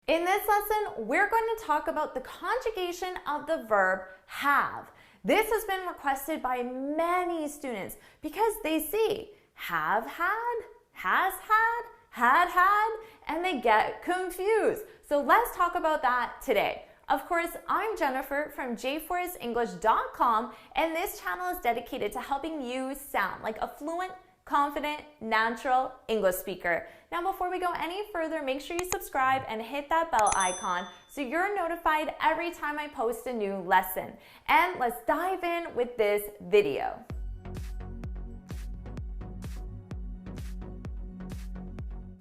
In this lesson, we're going to talk about the conjugation of the verb have. This has been requested by many students because they see have had, has had, and they get confused. So let's talk about that today. Of course, I'm Jennifer from jforrestenglish.com, and this channel is dedicated to helping you sound like a fluent, confident, natural English speaker. Now, before we go any further, make sure you subscribe and hit that bell icon so you're notified every time I post a new lesson. And let's dive in with this video.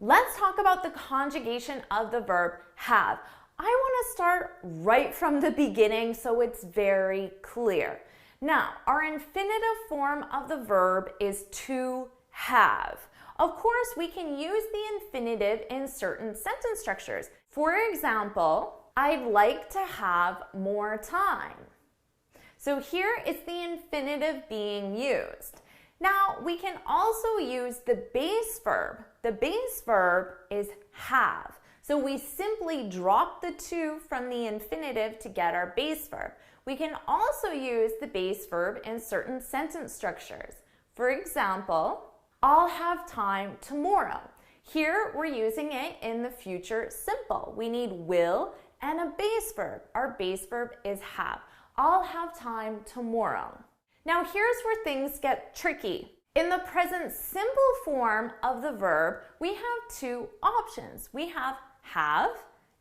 Let's talk about the conjugation of the verb have. I want to start right from the beginning so it's very clear. Now, our infinitive form of the verb is to have. Of course, we can use the infinitive in certain sentence structures. For example, I'd like to have more time. So here is the infinitive being used. Now, we can also use the base verb. The base verb is have. So we simply drop the to from the infinitive to get our base verb. We can also use the base verb in certain sentence structures. For example, I'll have time tomorrow. Here we're using it in the future simple. We need will and a base verb. Our base verb is have. I'll have time tomorrow. Now here's where things get tricky. In the present simple form of the verb, we have two options. We have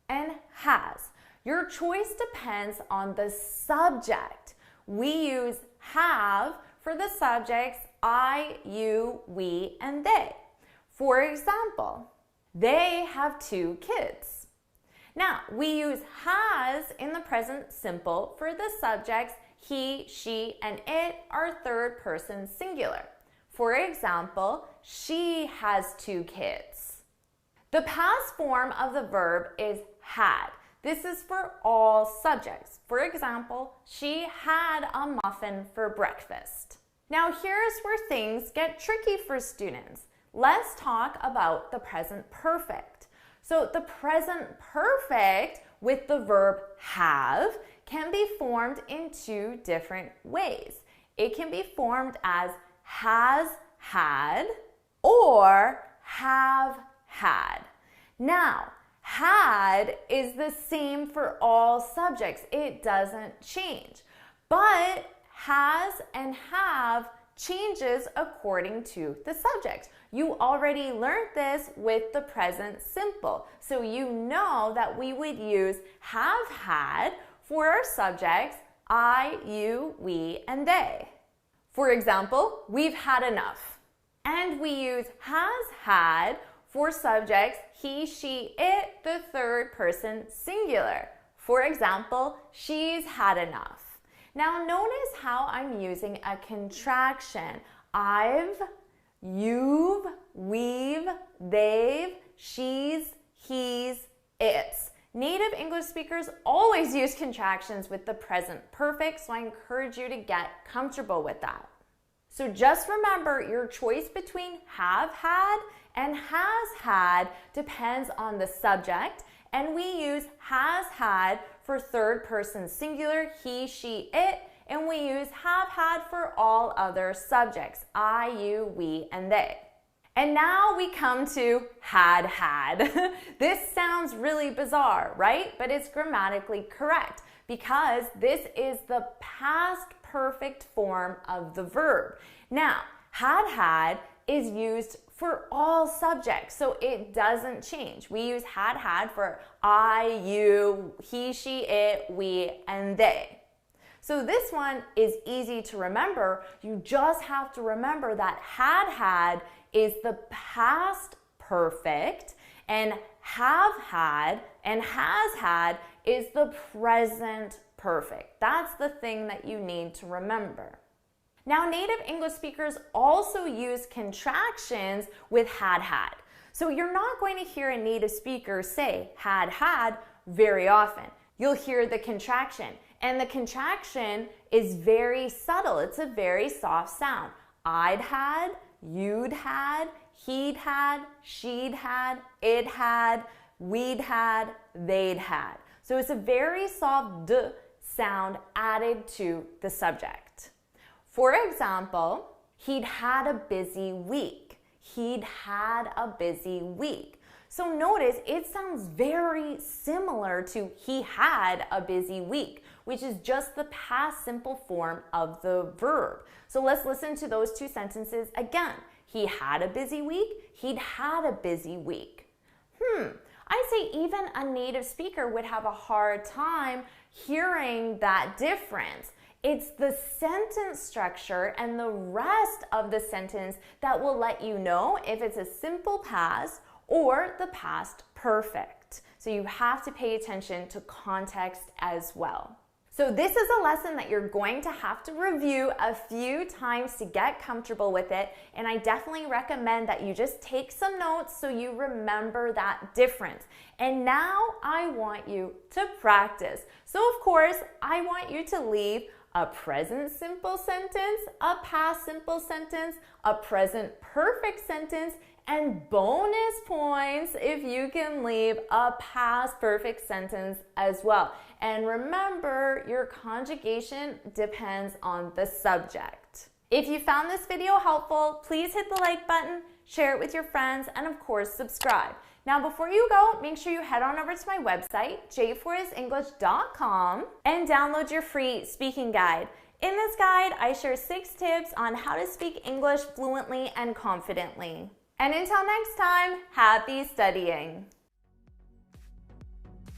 and has. Your choice depends on the subject. We use have for the subjects I, you, we, and they. For example, they have 2 kids. Now, we use has in the present simple for the subjects he, she, and it are third person singular. For example, she has 2 kids. The past form of the verb is had. This is for all subjects. For example, she had a muffin for breakfast. Now here's where things get tricky for students. Let's talk about the present perfect. So the present perfect with the verb have can be formed in 2 different ways. It can be formed as has had or have had. Now, had is the same for all subjects. It doesn't change. But has and have changes according to the subject. You already learned this with the present simple. So you know that we would use have had for our subjects I, you, we, and they. For example, we've had enough. And we use has had for subjects he, she, it, the third person singular. For example, she's had enough. Now notice how I'm using a contraction. I've, you've, we've, they've, she's, he's, it's. Native English speakers always use contractions with the present perfect, so I encourage you to get comfortable with that. So just remember, your choice between have had and has had depends on the subject, and we use has had for third person singular, he, she, it, and we use have had for all other subjects, I, you, we, and they. And now we come to had had. This sounds really bizarre, right? But it's grammatically correct because this is the past perfect form of the verb. Now, had is used for all subjects, so it doesn't change. We use had for I, you, he, she, it, we, and they. So this one is easy to remember. You just have to remember that had is the past perfect, and have had and has had is the present perfect. That's the thing that you need to remember. Now, native English speakers also use contractions with had. So you're not going to hear a native speaker say had very often. You'll hear the contraction, and the contraction is very subtle. It's a very soft sound. I'd had, you'd had, he'd had, she'd had, it had, we'd had, they'd had. So it's a very soft d sound added to the subject. For example, he'd had a busy week. He'd had a busy week. So notice it sounds very similar to he had a busy week, which is just the past simple form of the verb. So let's listen to those two sentences again. He had a busy week. He'd had a busy week. I'd say even a native speaker would have a hard time hearing that difference. It's the sentence structure and the rest of the sentence that will let you know if it's a simple past or the past perfect. So you have to pay attention to context as well. So this is a lesson that you're going to have to review a few times to get comfortable with it, and I definitely recommend that you just take some notes so you remember that difference. And now I want you to practice. So of course, I want you to leave a present simple sentence, a past simple sentence, a present perfect sentence, and bonus points if you can leave a past perfect sentence as well. And remember, your conjugation depends on the subject. If you found this video helpful, please hit the like button, share it with your friends, and of course, subscribe. Now, before you go, make sure you head on over to my website, jforrestenglish.com, and download your free speaking guide. In this guide, I share 6 tips on how to speak English fluently and confidently. And until next time, happy studying.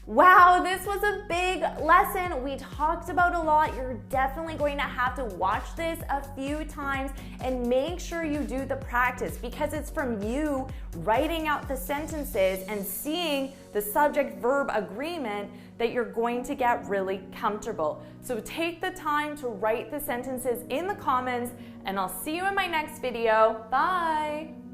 Wow, this was a big lesson. We talked about a lot. You're definitely going to have to watch this a few times and make sure you do the practice, because it's from you writing out the sentences and seeing the subject-verb agreement that you're going to get really comfortable. So take the time to write the sentences in the comments, and I'll see you in my next video. Bye.